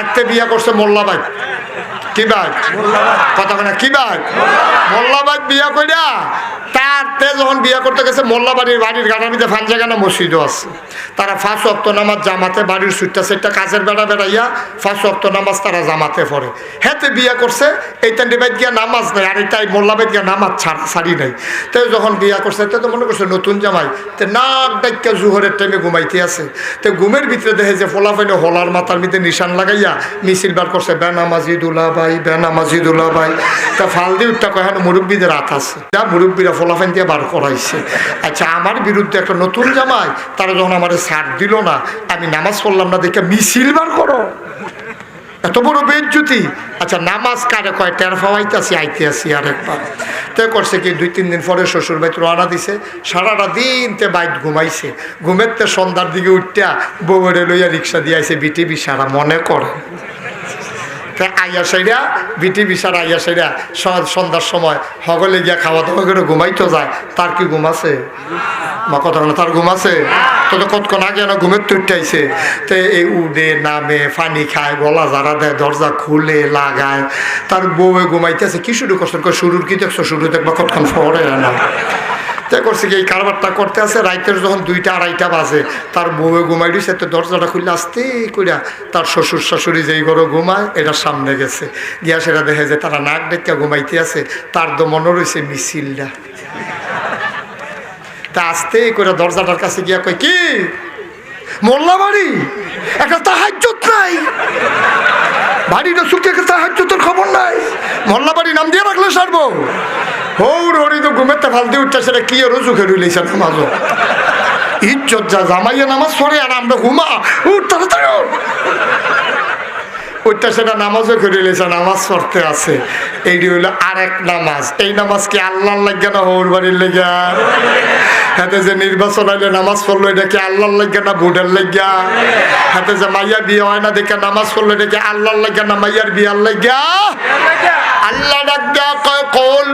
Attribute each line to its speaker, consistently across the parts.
Speaker 1: একটা বিয়া করছে মোল্লাবাই। কি ভাই কথা বলে কি ভাই? মোল্লাবাই বিয়া কইরা তারতে যখন বিয়া করতে গেছে মোল্লাবাড়ির বাড়ির গাড়ামিতে ফানজাগানা মসজিদও আছে। তারা 5 ওয়াক্ত নামাজ জামাতে বাড়ির সুটটা সেটা কাজের বেড়া বেড়াইয়া 5 ওয়াক্ত নামাজ তারা জামাতে পড়ে। হেতে বিয়া করছে এই তান্ডি বাইত গিয়া নামাজ নেই, আর এটাই মোল্লাবাইত গিয়া নামাজ ছাড়ি নাই। তো যখন বিয়া করছে তো মনে করছে নতুন জামাই, তো নাক ডাক্কা জুহরের টাইমে ঘুমাইতে আছে। তো ঘুমের ভিতরে দেখে যে ফোলাফাইনে হলার মাথার মধ্যে নিশান লাগাইয়া মিছিল বার করছে, বেনামাজি দুলাভাই, বেনামাজি দুলাভাই। তা ফাল দিয়ে উঠটা কয় মুরব্বীদের হাত আছে, যা মুরব্বীরা ফোলাফাইন দিয়ে বার করাইছে। আচ্ছা আমার বিরুদ্ধে একটা নতুন জামাই, তারা যখন আমার ছাড় দিল না, আমি নামাজ পড়লাম না দেখে মিছিল বার করো, এত বড় বেজ্জতি। আচ্ছা নামাজ কারে কয় টের ফাওয়াইতেছি আইতে আসি আরেকবার। তো করছে কি 2-3 দিন পরে শ্বশুর বাইত রওনা দিছে, সারাটা দিন তে বাইত ঘুমাইছে। ঘুমের তে সন্ধ্যার দিকে উঠটা বউরে লইয়া রিক্সা দিয়ে আইছে বিটিভি সারা মনে করে। আইয়া সাইরা বিটিভি সারা আইয়া সাইরা সন্ধ্যার সময় হগলে গিয়া খাওয়া দাওয়া করে ঘুমাইতে যায়। তার কি ঘুম আছে? মা কথা বলে তার ঘুম আছে? তো কতক্ষণ আগে না ঘুমের তো উঠাইছে। তো এই উডে নামে পানি খায়, গলা জারা দেয়, দরজা খুলে লাগায়। তার বউয়ে ঘুমাইতেছে। কি শুরু করছেন? শুরুর কি দেখছো? শুরু দেখবা কতক্ষণ পরে না। তাই করছে কি এই কারবারটা করতে আছে। রাইতের যখন 2টা-2:30 বাজে তার বউয়ে ঘুমাই দিয়েছে। তো দরজাটা খুললে আসতে কইরা তার শ্বশুর শাশুড়ি যেই ঘরে ঘুমায় এটার সামনে গেছে, গিয়া সেটা দেখে যে তারা নাক ডেকে ঘুমাইতে আছে। তার তো মনে রয়েছে মিছিলটা। তা আসতে করে দরজাটার কাছে গিয়া কই কি মোল্লাবাড়ি একটা তাহাজ্জুদ নাই, বাড়িটা শুকিয়ে একটা তাহাজ্জুদের খবর নাই, মোল্লাবাড়ি নাম দিয়ে রাখলে সারবো। হৌর হরি তো ঘুমেতে ফালতে উঠছে, সেটা কি রুজু খেয়ে লইছে নামাজ। ইজ্জত যা জামাইয়া নামাজ পড়ে আর আমরা ঘুমা উঠ তাড়াতাড়ি ওইটা সেটা নামাজও করে লেছে, নামাজ পড়তে আছে। এইটি হইলো আরেক নামাজ। এই নামাজ কি আল্লাহর লাগে না হৌর বাড়ির লেগা? হাতে যে নির্বাচন হইলে নামাজ পড়লো এটা কি আল্লাহর লাগে না ভোটের লাগিয়া? হাতে যে মাইয়া বিয়ে হয় না দেখে নামাজ পড়লো এটা কি আল্লাহর লাগে না মাইয়ার বিয়ার লাগিয়া? আল্লাহ ডাক দেয়া কয় কল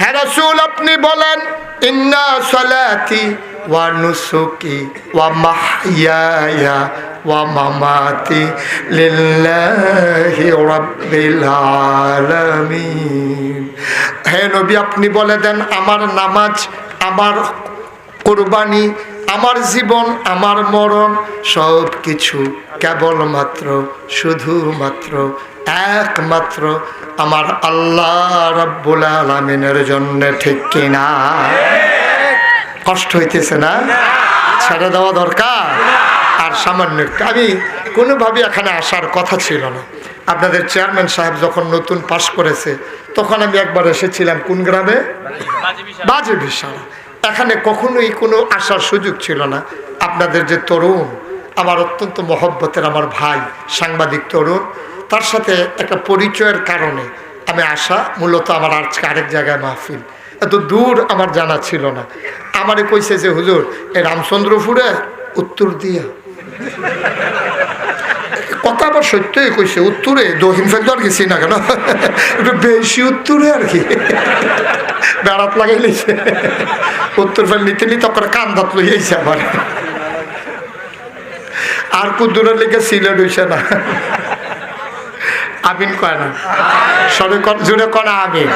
Speaker 1: হে রাসূল আপনি বলেন ইন্না সালাতি ওয়া নুসুকি ওয়া মাহইয়ায়া ওয়া মামাতি লিল্লাহি রাব্বিল আলামিন। হে নবী আপনি বলে দেন আমার নামাজ, আমার কুরবানি, আমার জীবন, আমার মরণ সব কিছু কেবলমাত্র শুধুমাত্র একমাত্র আমার আল্লাহ রাব্বুল আলামিনের জন্য, ঠিক কিনা? কষ্ট হইতেছে না? ছেড়ে দেওয়া দরকার। আর সামান্য আমি কোনোভাবে এখানে আসার কথা ছিল না। আপনাদের চেয়ারম্যান সাহেব যখন নতুন পাশ করেছে তখন আমি একবার এসেছিলাম কোন গ্রামে? বাজে বিশাল। এখানে কখনোই কোনো আসার সুযোগ ছিল না। আপনাদের যে তরুণ, আমার অত্যন্ত মহব্বতের আমার ভাই সাংবাদিক তরুণ, তার সাথে একটা পরিচয়ের কারণে আমি আসা। মূলত আমার আজকে আরেক জায়গায় মাহফিল, এত দূর আমার জানা ছিল না। আমারে কইছে যে হুজুর এই রামচন্দ্রপুরে উত্তর দিয়া কথা আবার সত্যই কইছে, উত্তরে দক্ষিণ ফেলতে আর গেছি না কেন, একটু বেশি উত্তরে আর কি বেড়াত লাগাই লইছে। উত্তর ফেল নিতে নিতে করে কান্দাত লইয়াছে আবার। আর কুদ্দুরের লেগে সিলেট হইছে না। আমিন কয় না, সবে জুড়ে কনা আমিন।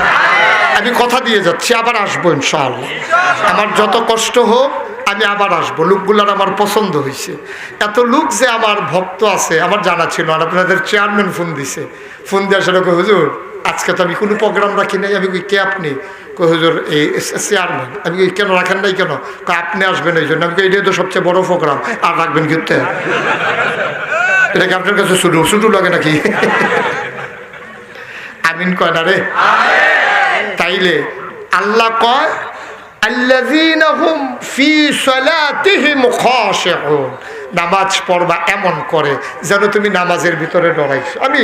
Speaker 1: আমি কথা দিয়ে যাচ্ছি আবার আসবো ইনশাআল্লাহ। আমার যত কষ্ট হোক আমি আবার আসবো। লোকগুলার আমার পছন্দ হয়েছে। এত লোক যে আমার ভক্ত আছে আমার জানা ছিল না। আপনাদের চেয়ারম্যান ফোন দিছে, ফোন দিয়ে আসলে কই হুজুর আজকে তো আমি কোনো প্রোগ্রাম রাখি নাই। আমি কই কে আপনি? কই হুজুর এই চেয়ারম্যান। আমি কই কেন রাখেন নাই কেন? কই আপনি আসবেন এই জন্য। আমি কই এটাই তো সবচেয়ে বড় প্রোগ্রাম, আর রাখবেন কিন্তু এটা কি আপনার কাছে শুরু শুরু লাগে নাকি? আমিন কয় না রে। তাইলে আল্লাহ কয় আল্লাযীনা হুম ফী সালাতিহিম খাশিউন, নামাজ পড়বা এমন করে যেন তুমি নামাজের ভিতরে ডরাইছো। আমি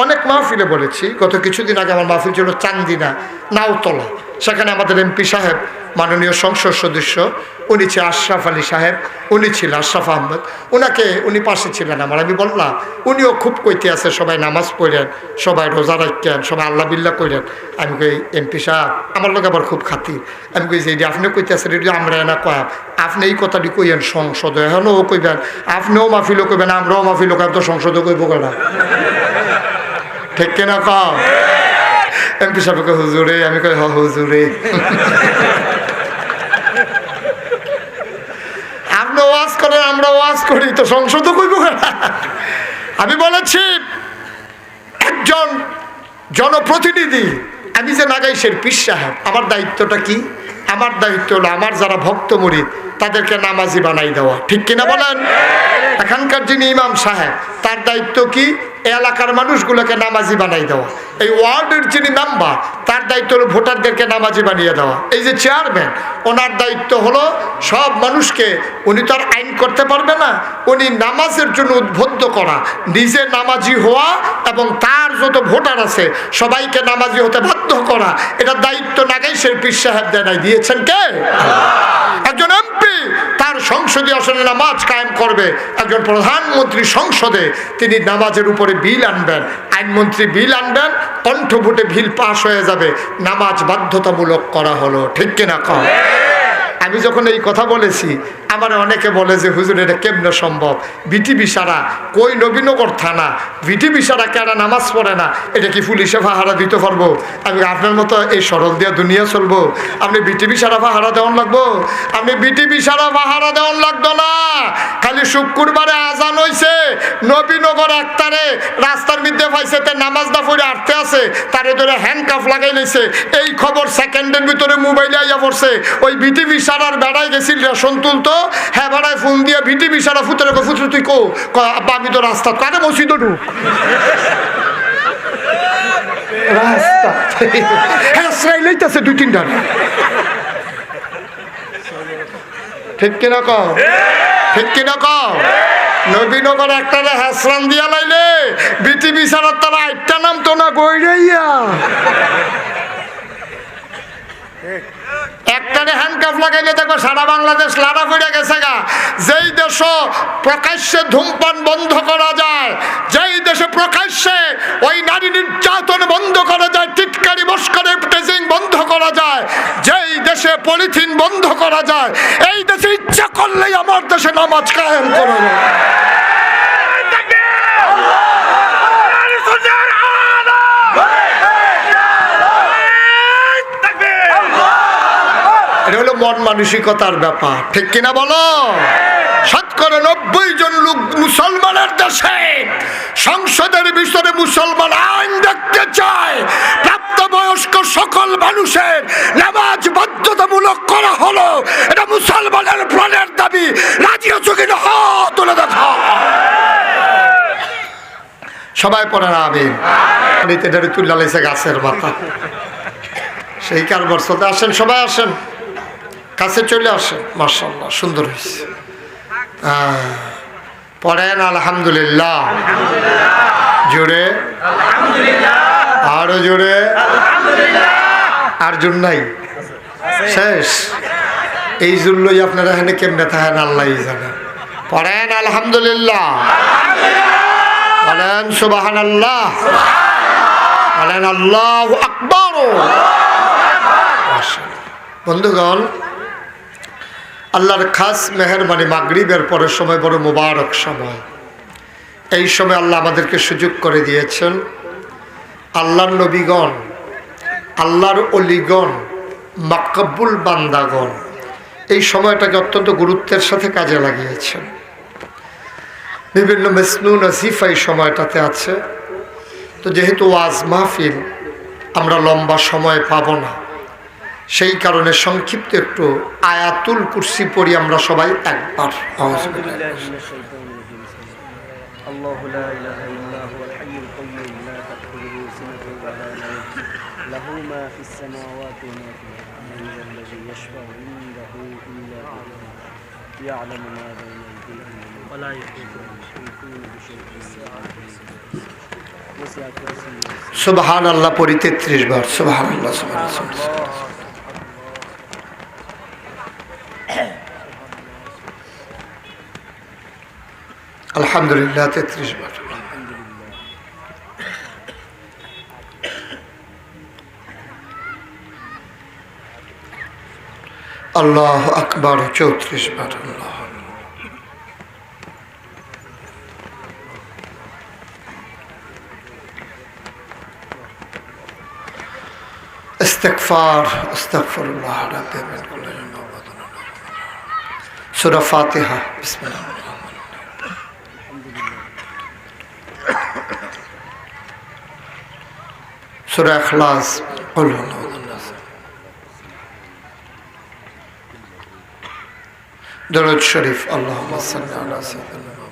Speaker 1: অনেক মাহফিলে বলেছি, গত কিছুদিন আগে আমার মাহফিল ছিল চান্দিনা নাওতলা। সেখানে আমাদের এমপি সাহেব মাননীয় সংসদ সদস্য উনি ছিলেন আশরাফ আলী সাহেব, উনি ছিলেন আশরাফ আহমেদ, উনি পাশে ছিলেন আমার। আমি বললাম উনিও খুব কইতে আছে সবাই নামাজ পড়েন, সবাই রোজা রাখেন, সবাই আল্লাহ বিল্লাহ করেন। আমি কই এমপি সাহেব আমার লোক আবার খুব খাতির, আমি কই যে আপনি কইতে আছেন এটা আমরা না কয়, আপনি এই কথাটি কইয়েন সংসদে, এখনও কইবেন, আপনিও মাহফিলও কইবেন, আমরাও মাহফিলও কইব, তো সংসদে কইব কেনা, ঠিক কিনা কও? এমপি সাহেবকে হুজুরে, আমি কই হুজুরে। আপনি ওয়াজ করেন, আমরা ওয়াজ করি, তো সংসদও কইব কেনা? আমি বলেছি একজন জনপ্রতিনিধি, আমি যে নাগাইশের পীর সাহেব, আমার দায়িত্বটা কি? আমার দায়িত্ব হলো আমার যারা ভক্ত মুরিদ তাদেরকে নামাজি বানাই দেওয়া, ঠিক কিনা বলেন? এখানকার যিনি ইমাম সাহেব তার দায়িত্ব কি? এলাকার মানুষগুলোকে নামাজি বানাই দেওয়া। এই ওয়ার্ডের যিনি মেম্বার তার দায়িত্ব হলো ভোটারদেরকে নামাজি বানিয়ে দেওয়া। এই যে চেয়ারম্যান, ওনার দায়িত্ব হলো সব মানুষকে, উনি তো আর আইন করতে পারবে না, উনি নামাজের জন্য উদ্বুদ্ধ করা, নিজে নামাজি হওয়া এবং তার যত ভোটার আছে সবাইকে নামাজি হতে বাধ্য করা। এটা দায়িত্ব নাগাইশের পীর সাহেব দেয় নাই, দিয়েছেন কে? একজন এমপি তার সংসদীয় আসনে নামাজ কায়েম করবে, একজন প্রধানমন্ত্রী সংসদে তিনি নামাজের উপরে বিল আনবেন, আইনমন্ত্রী বিল আনবেন, কণ্ঠভোটে বিল পাশ হয়ে যাবে, নামাজ বাধ্যতামূলক করা হলো, ঠিক কিনা কও? আমি যখন এই কথা বলেছি আমার অনেকে বলে যে হুজুর এটা কেমনে সম্ভব, বিটিভি সারা কই নবীনগর থানা, বিটিভি সারা কেনা নামাজ পড়ে না, এটা কি পুলিশে পাহারা দিতে পারবো? আমি আপনার মতো এই সরল দিয়া দুনিয়া চলবো? আপনি বিটিভি সারা পাহারা দেওয়ান লাগবো? আপনি বিটিভি সারা পাহারা দেওয়ান লাগতো না। খালি শুক্রবারে আজান হইছে, নবীনগর একটারে রাস্তার মধ্যে পাইছে, তে নামাজ না পড়ে আটতে আছে, তারে ধরে হ্যান্ডকাফ লাগাই লইছে। এই খবর সেকেন্ডের ভিতরে মোবাইলে আইয়া পড়ছে। ওই বিটিভি সারার বেড়ায় গেছিল রেশন তুলতো, হ্যাঁ বেড়ায় ফোন দিয়ে বিটিভি সারা ফুতরে ফুতরে তুই কো আব্বা আমি তো রাস্তা কানে মসজিদ ঢুক রাস্তা হ্যাঁ লইতেছে দুই তিনটা, ঠিক কিনা কও? ঠিক কিনা কও? নবীনগর একটা হ্যাসরান দিয়া লাইলে বিটিভি সারার তারা আটটা নাম তো না গইরাইয়া একটারে হ্যান্ডকাফ লাগাইলে দেখো সারা বাংলাদেশ লাড়া পড়ে গেছে গা। যেই দেশ প্রকাশ্যে ধূমপান বন্ধ করা যায়, যেই দেশে প্রকাশ্যে ওই নারী নির্যাতন বন্ধ করা যায়, টিটকারি মস্করে টেজিং বন্ধ করা যায়, যেই দেশে পলিথিন বন্ধ করা যায়, এই দেশে ইচ্ছা করলেই আমার দেশে নামাজ কায়েম করা যায়। এটা হলো মন মানসিকতার ব্যাপার, ঠিক কিনা বলো? 90% জন লোক মুসলমানের দেশে সংসদের ভিতরে মুসলমান আইন দেখতে চায়, প্রাপ্তবয়স্ক সকল মানুষের নামাজ বাধ্যতামূলক করা হলো। এটা মুসলমানের প্রাণের দাবি, রাজি আছো কিনা হাত তুলে দেখা। সবাই পড়ে না আমিন। এটারে তুলে লাইছে গাছের মাথা, সেই কারবার চলতে। আসেন সবাই আসেন, কাছে চলে আসেন। মাশাআল্লাহ সুন্দর হয়েছে। পড়েন আলহামদুলিল্লাহ, জোরে আরো জোরে, আর জোর নাই, শেষ। এই জুল্লই আপনারা এখানে কেমনে থাকেন আল্লাহ জানে। পড়েন আলহামদুলিল্লাহ, বলেন সুবহানাল্লাহ, বলেন আল্লাহু আকবার। বন্ধুগণ, আল্লাহর খাস মেহেরবানি, মাগরিবের পরের সময় বড় মুবারক সময়। এই সময় আল্লাহ আমাদেরকে সুযোগ করে দিয়েছেন। আল্লাহর নবীগণ, আল্লাহর অলিগণ, মাকবুল বান্দাগণ এই সময়টাকে অত্যন্ত গুরুত্বের সাথে কাজে লাগিয়েছেন। বিভিন্ন মেসনুন আসিফা এই সময়টাতে আছে। তো যেহেতু ওয়াজ মাহফিল আমরা লম্বা সময় পাবো না, সেই কারণে সংক্ষিপ্ত একটু আয়াতুল কুরসি পড়ি আমরা সবাই একবার। সুবহানাল্লাহ পড়ি 33 বার। সুবহানাল্লাহ, সুবহানাল্লাহ। আলহামদুলিল্লাহ 33 বার। আল্লাহ আকবার 34 বার। আল্লাহ ইস্তিগফার আস্তাগফিরুল্লাহ রাব্বি মিন কুল্লি যামবিন। সূরা ফাতিহা বিসমিল্লাহ। সূরা ইখলাস কুল হুয়াল্লাহু আহাদ। দরুদ শরীফ আল্লাহুম্মা সাল্লি আলা সাইয়্যিদিনা